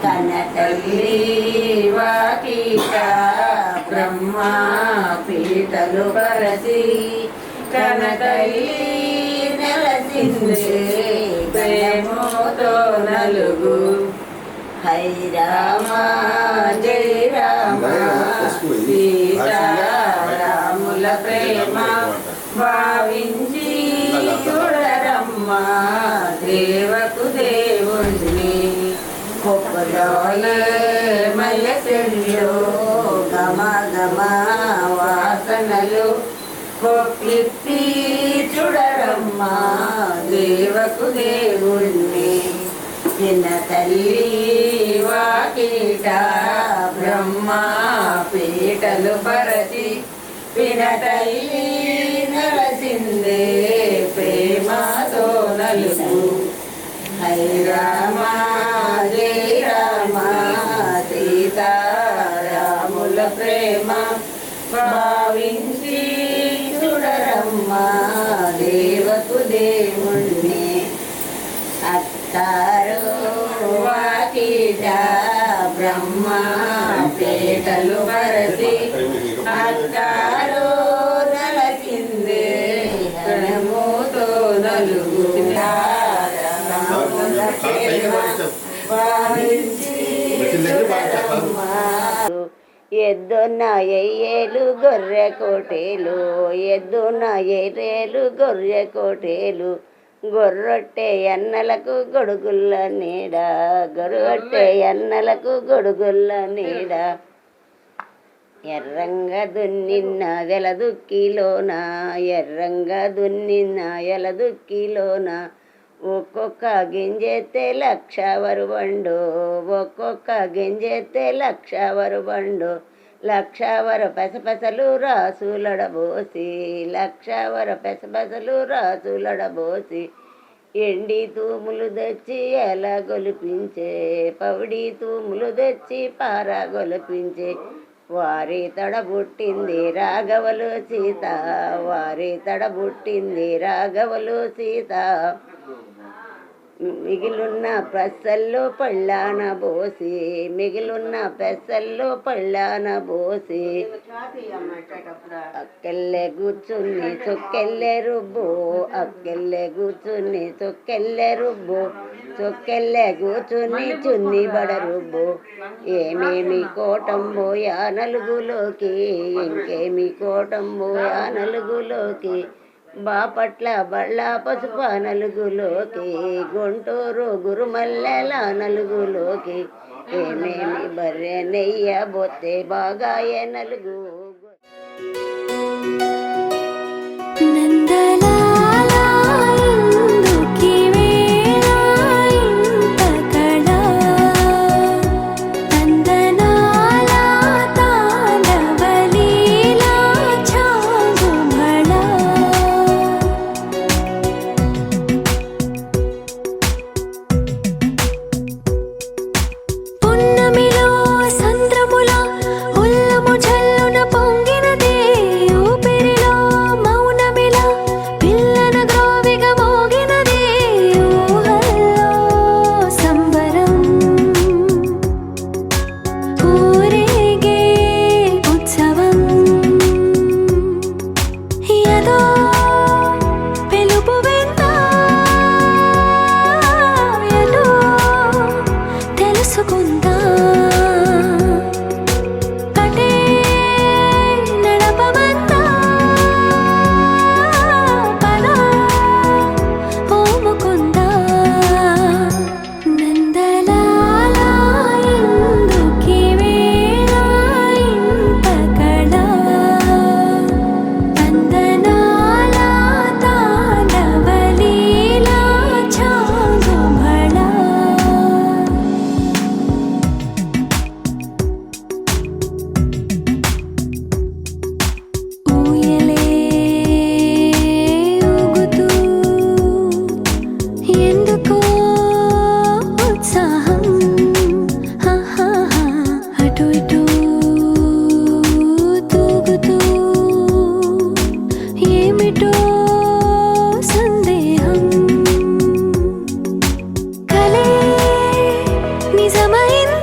కనతల్లి వాకిట బ్రహ్మ పీటలు పరచి కనతల్లి నెలసిందే ప్రేమతో నలుగు హై రామ జై రామ సీతారాముల ప్రేమ భావించి చూడరమ్మా దేవకు దేవుణ్ణి కొప్పలోయే మల్లె చెల్లో గమ గమ వాసనలు కొప్పిప్పి చూడరమ్మా దేవకు దేవుణ్ణి చిన్న తల్లి వాకిట బ్రహ్మ పీటలు పరచి పినతల్లి నరసిందే ప్రేమతో నలుగు హై రామ జై రామ సీతారాముల ప్రేమ భావించి చూడరమ్మా దేవకు దేవుణ్ణి అత్తారో వాకిట బ్రహ్మ పీటలు పరచి అత్తారో నలకిందే కణముతో నలుగు ఎద్దున్న ఎయ్యేలు గొర్రె కోటేలు ఎద్దున్న ఎర్రేలు గొర్రె కోటేలు గొర్రొట్టె ఎన్నలకు గొడుగుల్ల నీడ గొర్రొట్టె ఎన్నలకు గొడుగుల్ల నీడ ఎర్రంగా దున్నిన్న వెలదుక్కిలోన ఎర్రంగా దున్నిన్న ఎలదుక్కిలోన ఒక్కొక్క గింజెత్తే లక్ష వరుబండు ఒక్కొక్క గింజెత్తే లక్ష వరుబండు లక్షవర పెసపెసలు రాసులడబోసి లక్షవర పెసపెసలు రాసులడబోసి ఎండి తూములు తెచ్చి ఎలా గొలిపించే పౌడి తూములు తెచ్చి పారా గొలిపించే వారి తడబుట్టింది రాఘవలు సీత వారి తడబుట్టింది రాఘవలు సీత మిగిలిన్న పెసల్లో పళ్ళాన బోసి మిగిలిన్న పెసల్లో పళ్ళాన బోసి అక్కెళ్ళే కూర్చుని చొక్కెళ్ళే రుబ్బు అక్కెళ్ళే కూర్చుని చొక్కెళ్ళే రుబ్బు చొక్కెళ్ళే కూర్చుని చున్ని బడ రుబ్బు ఏమేమి కోటం పోయా నలుగులోకి ఇంకేమి కోటం పోయా నలుగులోకి బాపట్ల బళ్ళ పసుప నలుగులోకి గుంటూరు గురుమల్లెల నలుగులోకి ఏమేమి బర్రె నెయ్య బొత్తే బాగాయే నలుగు నిజమైంది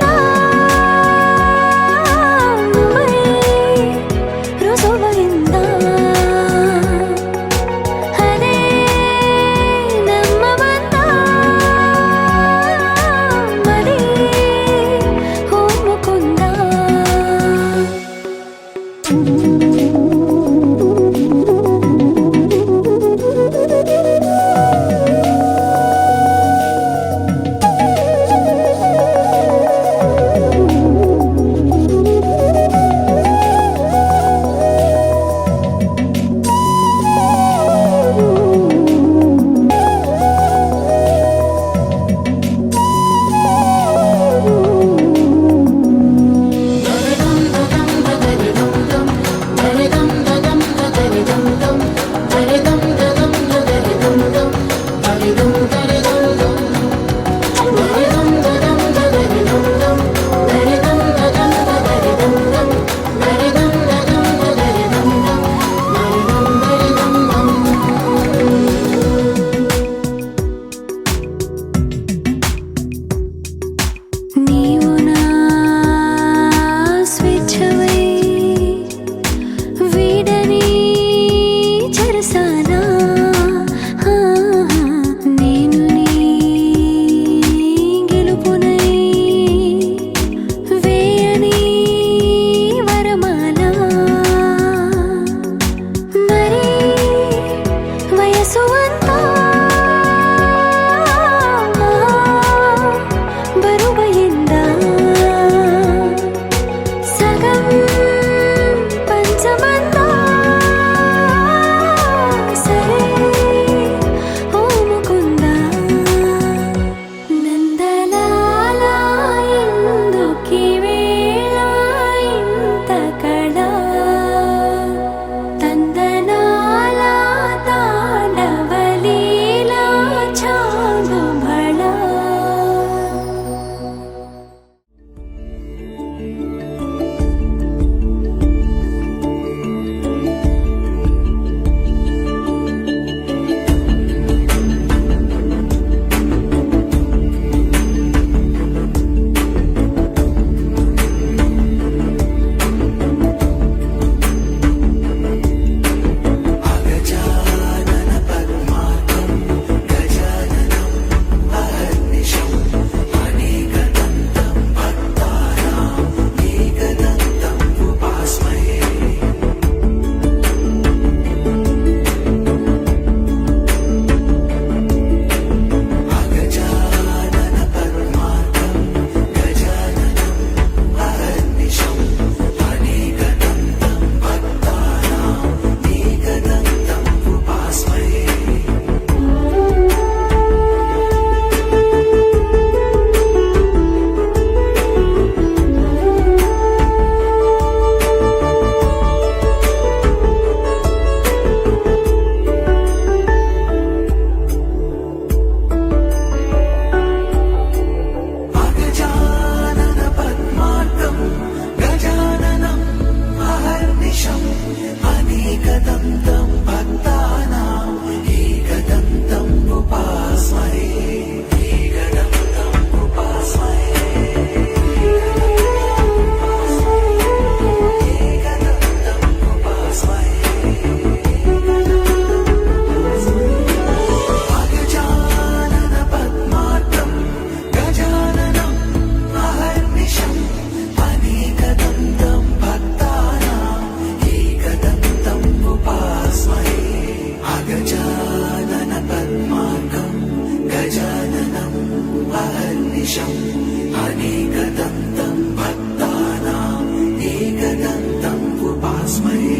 అనేకదంతం భక్తానాం ఏకదంతం ఉపాస్మహే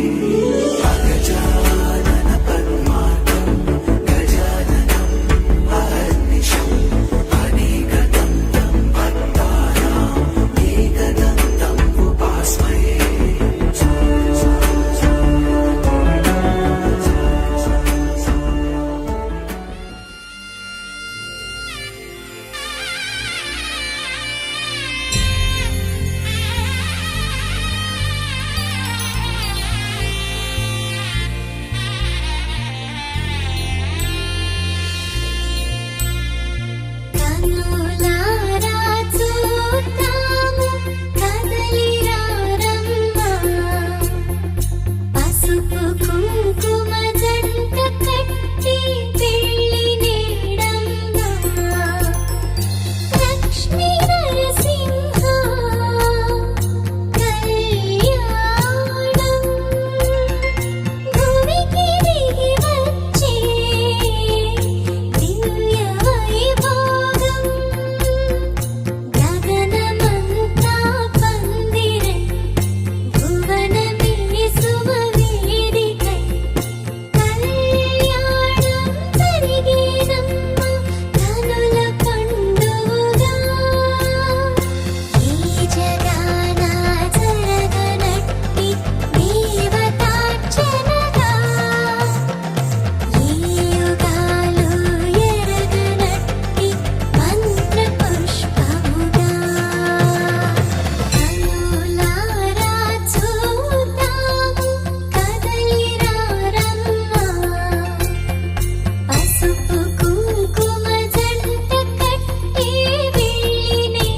అగజానన పద్మార్కం గజాననం అహర్నిశం అనేకదంతం భక్తానాం ఏకదంతం ఉపాస్మహే కనులారా చూద్దాము కదలిరా రమ్మ పసుపు కుంకుమ జంట కట్టి పెళ్లి నీడమ్మ లక్ష్మీ నరసింహ కళ్యాణం భూమికి దిగి వచ్చే దివ్య వైభోగం గగనమంతా పందిరై భువనమే సుమవేదికై కళ్యాణం జరిగేనమ్మ కనుల పండుగగా ఈ జగాన జరగనట్టి దేవతార్చనగా ఈ యుగాలు ఎరగనట్టి మంత్ర పుష్పముగా కనులారా చూద్దాము కదలిరా రమ్మ పసుపు కుంకుమ జంట కట్టి వెళ్ళి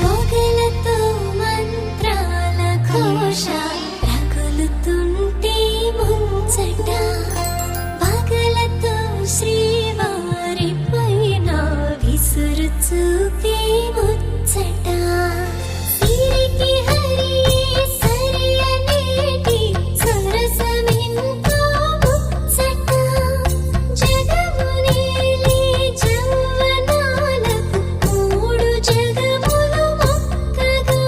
పొగలతో మంత్రాల ఘోష రగులుతుంటే ముంచట పగలతో శ్రీవారి పైన విసురు చూపే ముచ్చట సిరికి హరి సరి అనేటి సరసమెంతో ముచ్చట జగమునేలే జవ్వనాలకు మూడు జగములు మొక్కగా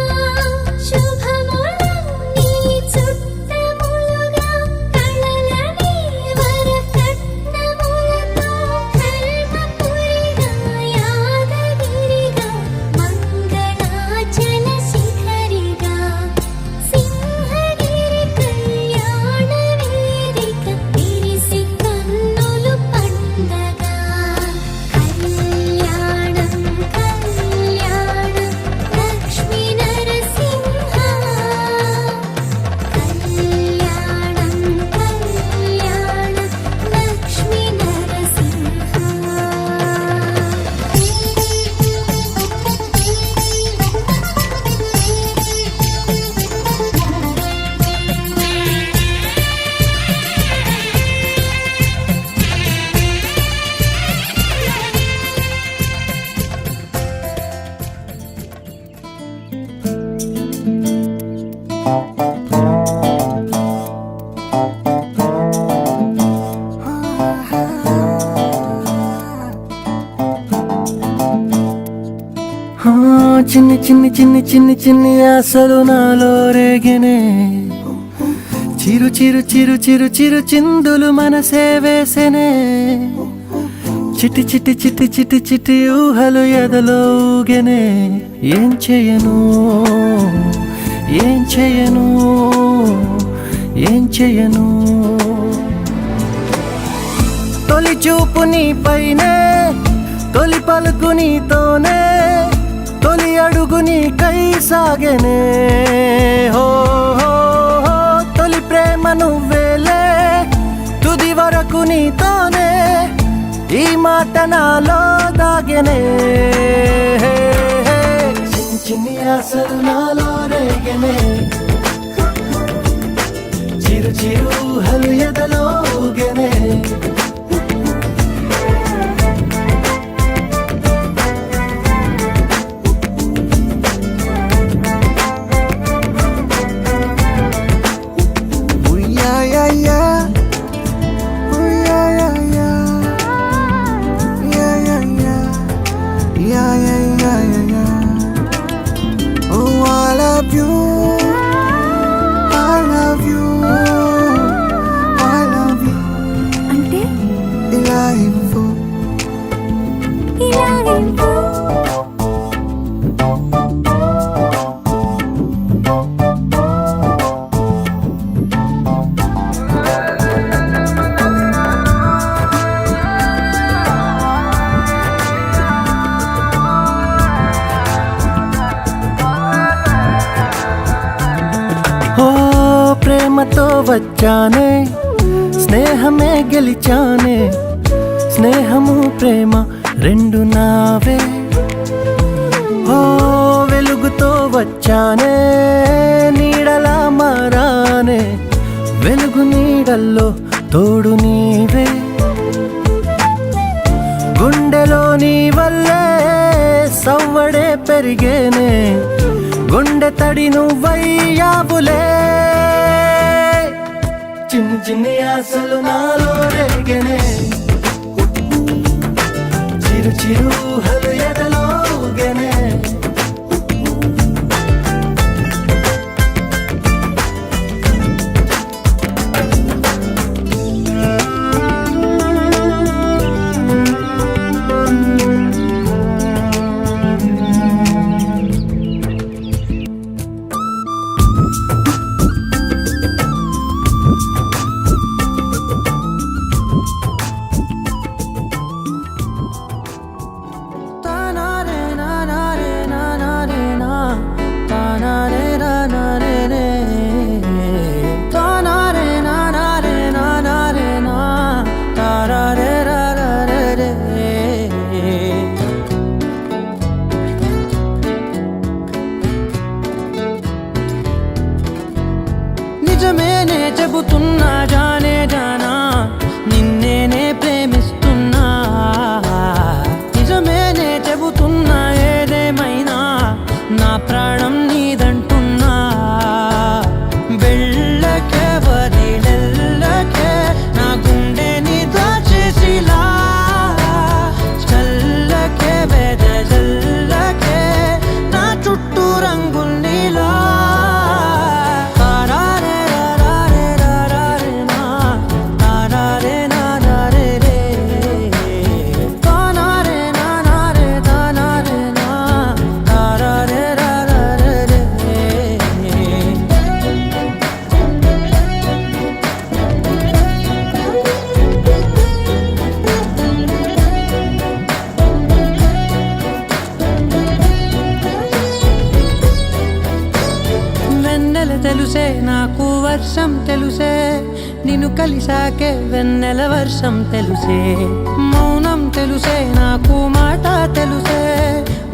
శుభములన్నీ చుట్టములుగా కళలని వరకట్నములతో ధర్మపురిగా యాదగిరిగా మంగళాచల శిఖరిగా సింహగిరి కళ్యాణ వేదిక విరిసి కన్నులు పండగా కళ్యాణం కళ్యాణం లక్ష్మీ నరసింహ కళ్యాణం కళ్యాణం లక్ష్మీ చిన్ని చిన్ని చిన్ని చిన్ని చిన్ని ఆశలు నాలో రేగినే చిరు చిరు చిరు చిరు చిరు చిందులు మనసే వేసెనే చిటి చిటి చిటి చిటి చిటి ఊహలు ఎదలో ఊగెనే ఏం చేయను ఏం చేయను ఏం చేయను తొలి చూపు నీ పైనే తొలి పలుకు నీతోనే తొలి అడుగు నీకై సాగెనే హో హో హో తొలి ప్రేమ నువ్వేలే తుది వరకు నీతోనే మాట నాలో దాగెనే చిన్ని చిన్ని ఆశలు నాలో రేగెనే చిరు చిరు ఊహలు ఎదలో ఊగెనే అంటే ఇలా ఇవ్వు. ఓ ప్రేమతో వచ్చానే స్నేహమే గెలిచానే స్నేహము ప్రేమ రెండు నావే ఓ వెలుగుతో వచ్చానే నీడలా మారానే వెలుగు నీడల్లో తోడు నీవే గుండెలో నీ వల్లే సవ్వడే పెరిగేనే గుండె తడి నువ్వయ్యావులే చిన్ని చిన్ని ఆశలు నాలో రేగెనే చిరు చిరు ఊహలు ఎదలో ఊగెనే నిజమేనే చెబుతున్నా జానే జానా నిన్నేనే ప్రేమిస్తున్నా నిజమేనే చెబుతున్నా ఏదేమైనా నా ప్రాణం నీదంటున్నా వెళ్ళకే వదిలెళ్ళకే నా గుండెని దాచేసిలా చల్లకే వెదజల్లకే నా చుట్టూ రంగుల్నిలా తెలుసే నాకు వర్షం తెలుసే నిన్ను కలిసాకే వెన్నెల వర్షం తెలుసే మౌనం తెలుసే నాకు మాట తెలుసే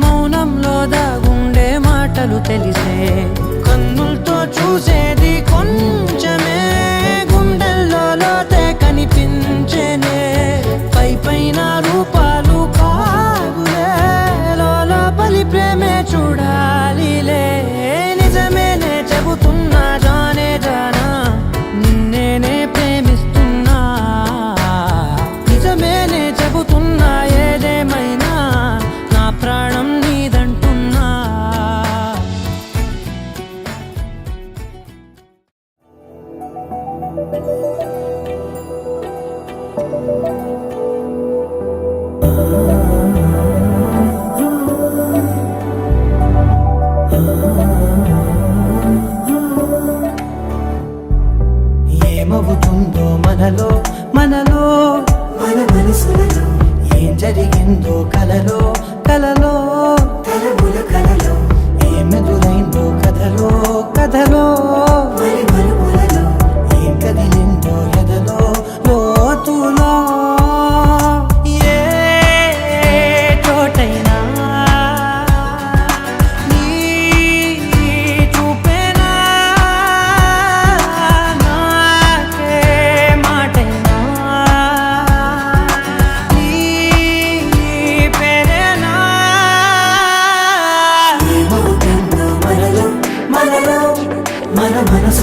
మౌనంలో దాగుండే మాటలు తెలిసే కన్నులతో చూసేది కొంచెమే గుండెల్లో లోతే కనిపించేనే పై పైన రూపాలు కాగులే లోపలి ప్రేమే చూడాలిలే నిజమేనే చెబుతున్నా జానే జానా నిన్నేనే ప్రేమిస్తున్నా నిజమేనే చెబుతున్నా ఏదేమైనా నా ప్రాణం నీదంటున్నా ఏమవుతుందో మనలో మనలో మన మనసులలో ఏం జరిగిందో కలలో కలలో తలముల కలలో ఏమెదురైందో కథలో కథలో మరి మలుపులలో ఏం కదిలిందో ఎదలో లోతులో ఏ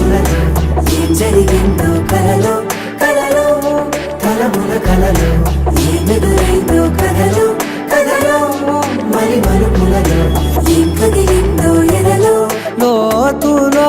మలుపులలో ఏం జరిగిందో కలలో కలలో తలముల కలలో ఏమెదురైందో కథలో కథలో మలి మలుపులలో ఏం కదిలిందో ఎదలో లోతులో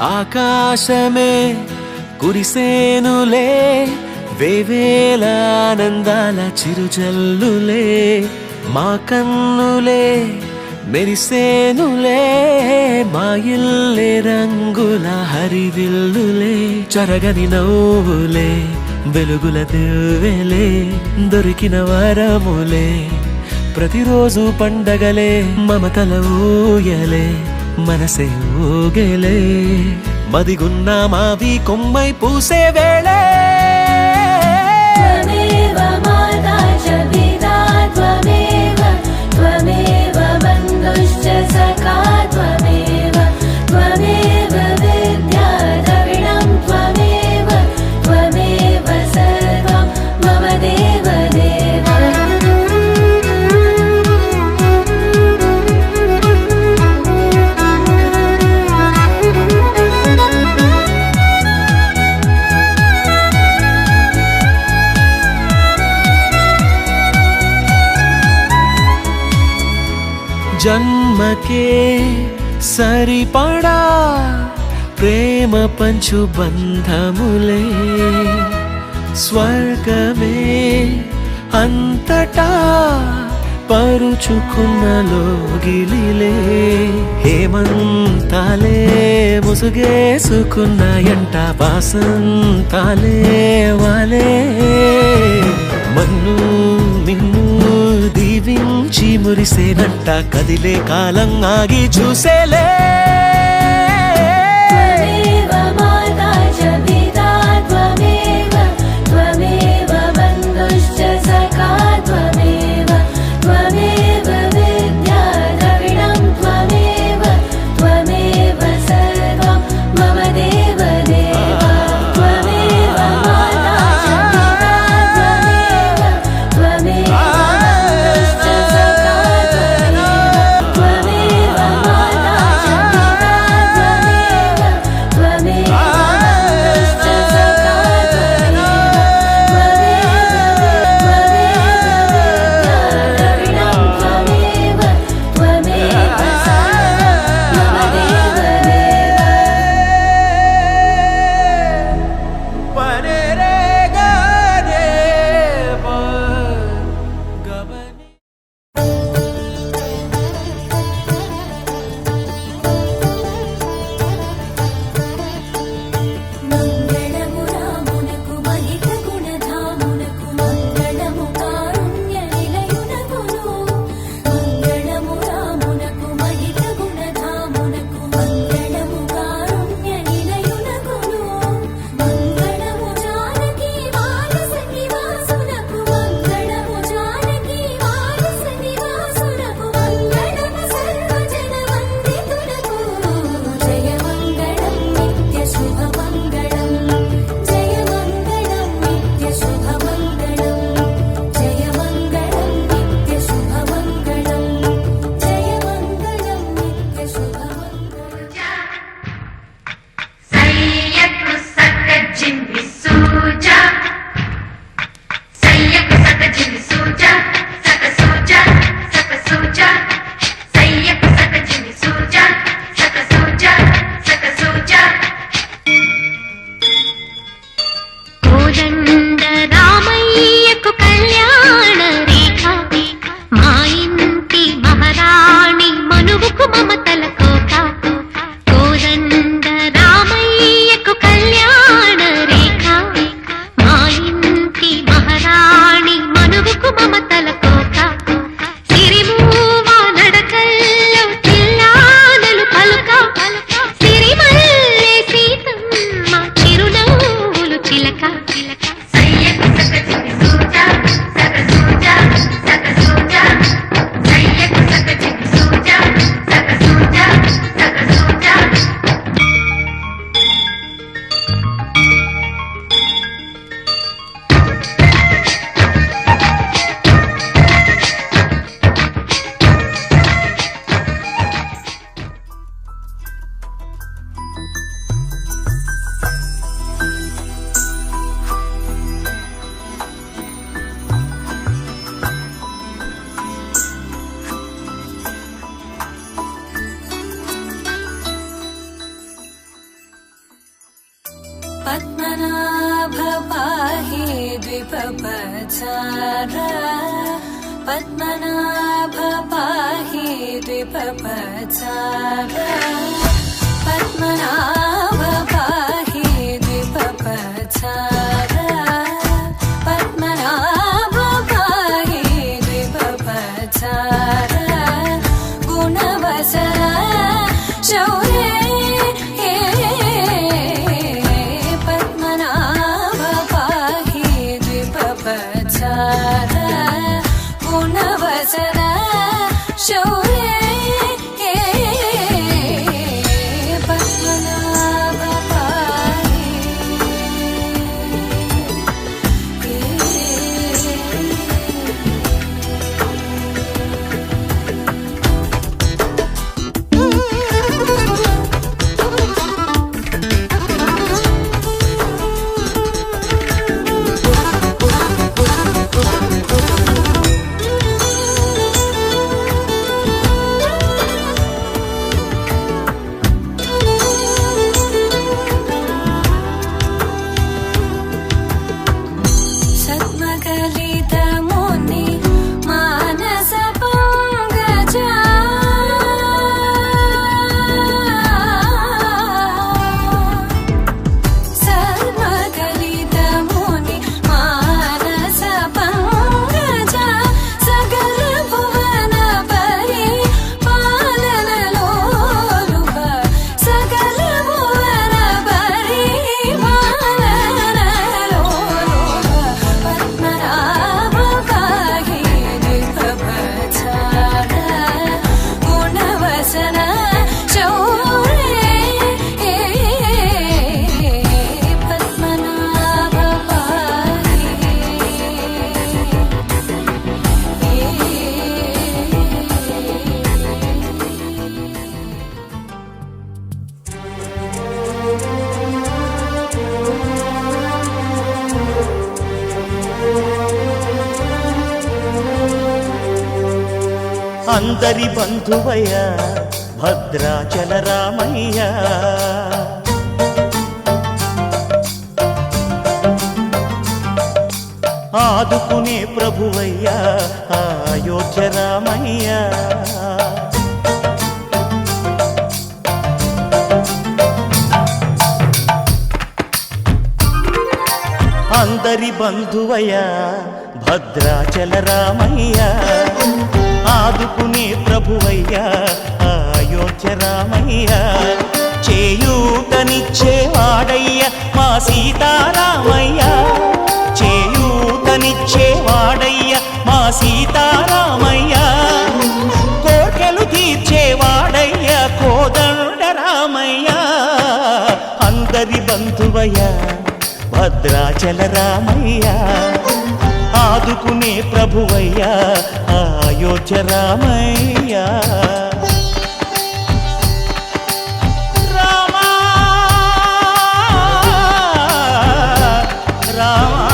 ఆకాశమే కురిసేనులే వేవేల ఆనందాల చిరుజల్లులే మా కన్నులే మెరిసేనులే మా ఇల్లే రంగుల హరివిల్లులే చెరగని నవ్వులే వెలుగుల దివ్వెలే దొరికిన వరములే ప్రతిరోజు పండగలే మమతల ఊయలే మనసే ఊగలే మదిగున్న మావి కొమ్మై పూసే వేళే త్వమేవ మాతా చ పితా త్వమేవ త్వమేవ బంధుశ్చ సఖా త్వమేవ త్వమేవ విద్యా ద్రవిణం త్వమేవ త్వమేవ సర్వం మమ దేవ దేవ జన్మకే సరిపడా ప్రేమ పంచు బంధములే స్వర్గమే అంతటా పరుచుకున్న లోగిలిలే హేమంతాలే ముసుగేసుకున్న ఎంట వాసంతాలే వాలే మన్ను నిన్ను దీవించి మురిసేనంట కదిలే కాలం ఆగి చూసేలే త్వమేవ మాతా చ పితా త్వమేవ త్వమేవ బంధుశ్చ సఖా త్వమేవ త్వమేవ విద్యా ద్రవిణం త్వమేవ త్వమేవ సర్వం మమ దేవ దేవ త్వమేవ మాతా చ పితా త్వమేవ త్వమేవ బంధుశ్చ సఖా త్వమేవ త్వమేవ మాతా చ పితా పద్మనాభ పాహి ద్విపపచార పద్మనాభ పాహి ద్విపపచార పద్మనాభ పాహి ద్విపపచార పద్మనాభ పాహి ద్విపపచార గుణవసర శౌర్య పద్మనాభ పాహి ద్విపపచార గుణవసర శౌర్య పద్మనాభ పాహి సద్మకలితముని మానస పంకజ సద్మకలితముని మానస పంకజ సకల భువన పరి పాలనలోలుక సకల భువన పరి పాలనలోలుక పద్మనాభ పాహి ద్విపపచార గుణవసన శౌర్య పద్మనాభ పాహి అందరి బంధువయ్య భద్రాచల రామయ్య ఆదుకునే ప్రభువయ్య అయోధ్య రామయ్య అందరి బంధువయ్య భద్రాచల రామయ్య ఆదుకునే ప్రభువయ్య అయోధ్య రామయ్య చేయూతనిచ్చేవాడయ్య మా సీతారామయ్య చేయూతనిచ్చేవాడయ్య మా సీతారామయ్య కోర్కెలు తీర్చేవాడయ్య కోదండ రామయ్య అందరి బంధువయ్య భద్రాచల రామయ్య ఆదుకునే ప్రభువయ్య అయోధ్య రామయ్య రామా రామా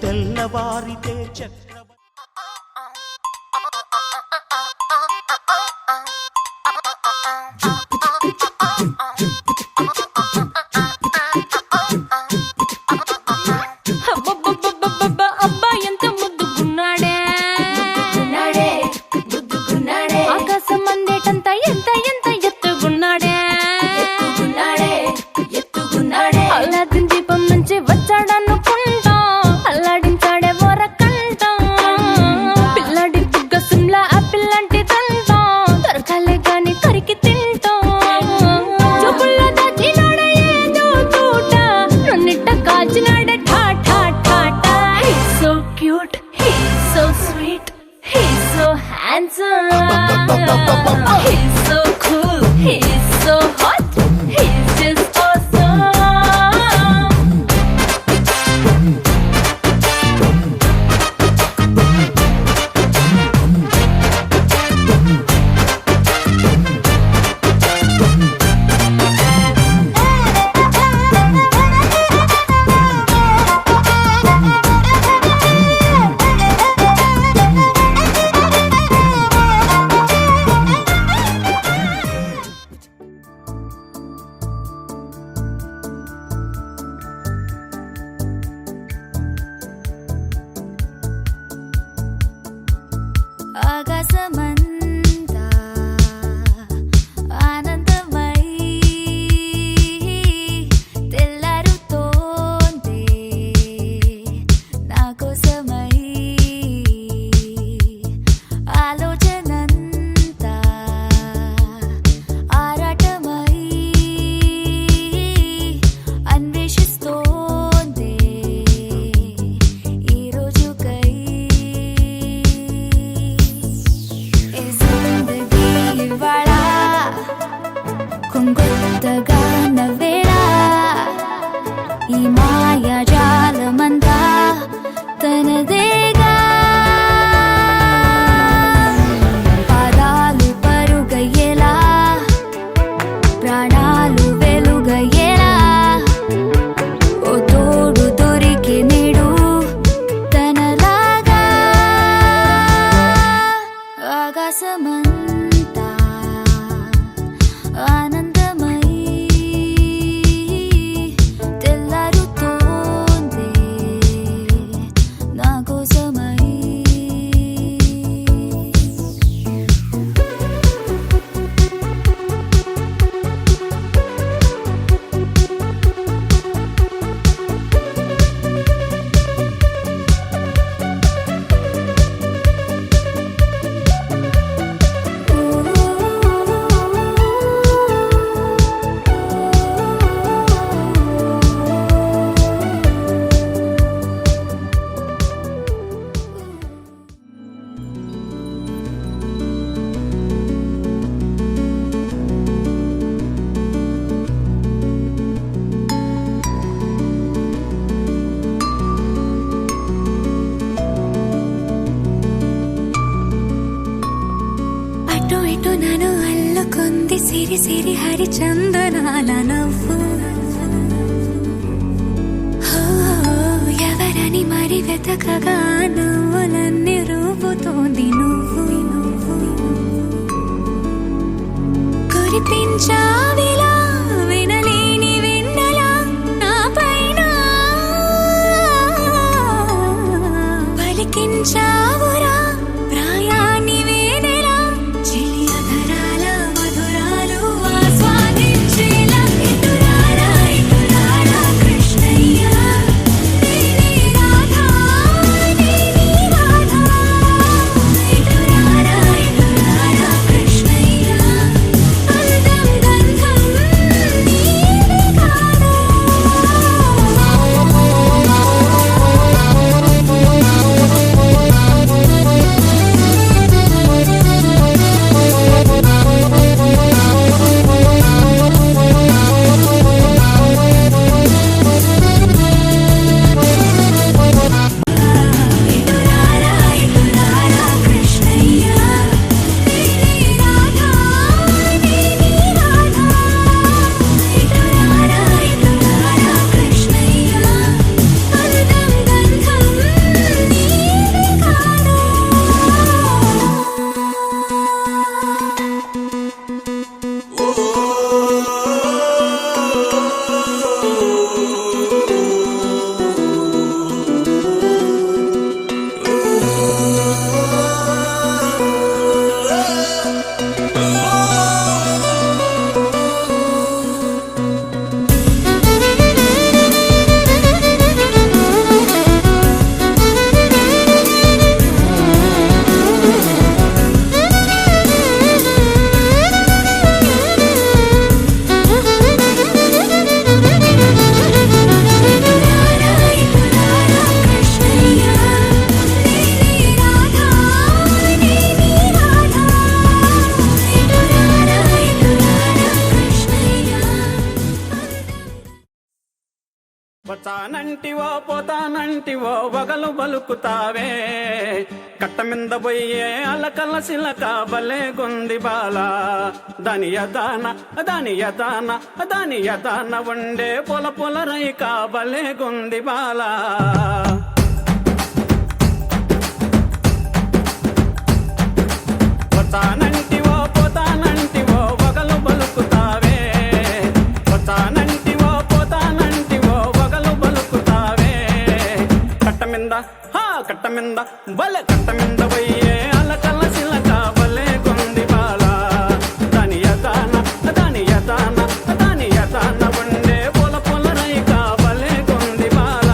తెల్లవారితే చక్రవర్తి అబ్బబ్బబ్బబ్బబ్బ అబ్బా ఎంత ముద్దుగున్నాడే ఆకాశం అందేటంత ఎంత ఎంత ఎత్తుగున్నాడే అల్లాదిన్ దీపం నుంచి వచ్చాడనుకుంటా అల్లాడించాడే వరకంట పిల్లడి బుగ్గ సిమ్లా ఆపిల్ లాంటి దంతా దొరకాలే గాని కరికి తింటా చూపుల్లో దాచినాడే ఏదో తూట నన్నిట్ట కాచినాడే ఠా ఠా ఠా ఠా He's so cute, he's so sweet, he's so handsome, he's so cool, He's so hot, he's just awesome. ఆకాశమంతా ఆనందమై తెల్లారుతోంది నా కోసమై ఆలోచనంతా ఆరాటమై అన్వేషిస్తోంది ఈ రోజుకై జిందగీ ఇవాళ కొంగొత్తగా నవ్వేళ ఈ మాయాజాలమంతా తనదేగా పాదాలు పరుగయ్యేలా ప్రాణాలు వెలుగయ్యేలా ఓ తోడు దొరికే నేడు తనలాగా ఆకాశమంతా ఆనందమై తెల్లారుతోంది నా కోసమై. అటు ఇటు నన్ను అల్లుకుంది సిరి సిరి హరిచందనాల నవ్వు. హో, ఎవరని మరి వెతకగా నవ్వులన్నీ రూపుతోంది నువ్వు. కురిపించావిలా వినలేని వెన్నెలా నా పైన పలికించావురా ప్రాయాన్ని వేనెలా చెలియధరాల మధురాలు ఆస్వాదించేలా. ఇటురారా ఇటురారా కృష్ణయ్య నేనే రాధా నేనే రాధా. ఇటురారా ఇటురారా కృష్ణయ్య అందం గంధం నీవే కాదా. వస్తానంటివో పోతానంటివో వగలు బలుకుతావే కట్ట మింద పోయే అలకల సిలక బలే గొంది బాల దాని యదాన ఉండే పొల పొల రైక బలే గొంది బాల వస్తానంటివో పోతానంటివో వగలు బలుకుతావే వస్తానంటివో పోతానంటివో వగలు బలుకుతావే కట్ట మింద బలే కట్ట మింద పోయే అలకల సిలక బలే గొంది బాల దాని యదాన ఉండే పొల పొల రైక బలే గొంది బాల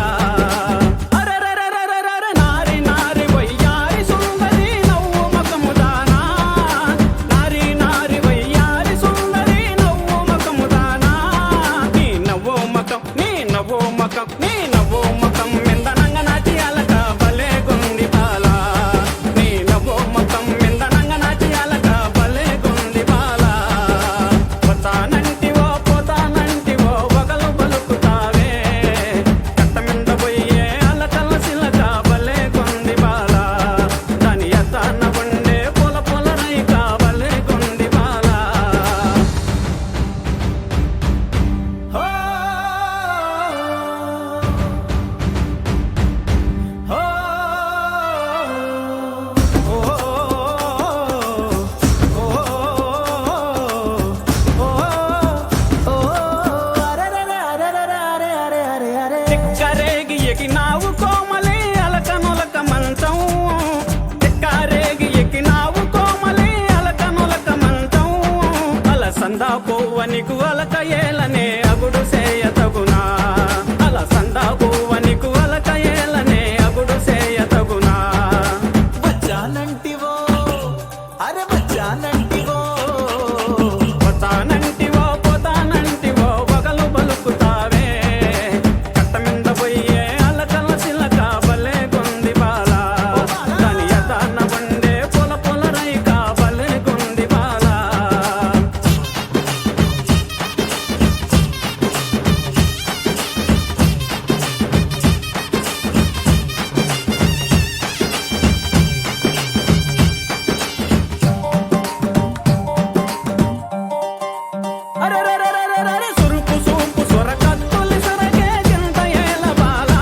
అరెరెరెరెరెరె నారి నారి వయ్యారి సుందరి నవ్వు మకము దానా నారి నారి వయ్యారి సుందరి నవ్వు మకము దానా నీ నవ్వు మకం మిందనంగ నాటి అలక బలే గొంది బాల నీ నవ్వు మకం మిందనంగ నాటి అలక బలే గొంది బాల వస్తానంటివో పోతానంటివో వగలు బలుకుతావే కట్ట మింద పోయే అలకల సిలక బలే గొంది బాల దాని యదాన ఉండే పొల పొల రైక బలే గొంది బాల హో హో తిక్కరేగి ఎగినావు కోమలి అలకనొలక మంచం తిక్కరేగి ఎగినావు కోమలి అలకనొలక మంచం అలసందా పువ్వనికు అలక ఏలనే అగుడు సేయ తగునా అలసందా పువ్వనికు అలక ఏలనే అగుడు సేయ తగునా వచ్చానంటివో అరే వచ్చానంటివో వస్తానంటివో పోతానంటివో వగలు బలుకుతావే కట్ట మింద పోయే అలకల సిలక బలే గొంది బాల దాని యదాన ఉండే పొల పొల రైక బలే గొంది బాల అరెరెరెరెరెరె సురుకు సూపు సొరకత్తులి సొరగే చింత ఏల బాల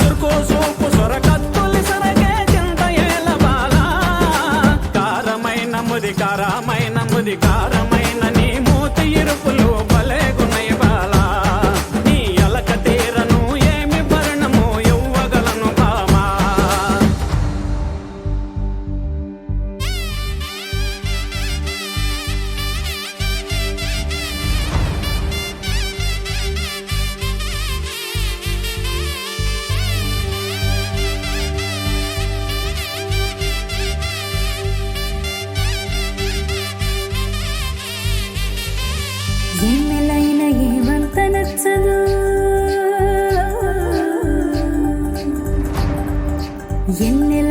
సురుకు సూపు సొరకత్తులి సొరగే చింత ఏల బాల కారమైన కారమైన నీ మూతి ఇరుపులు బలే గున్నయ బాల నీ అలక తీరను ఏమి భరణము ఇవ్వగలను భామా ఎన్నెలైన ఏమంత నచ్చదు ఎన్నెల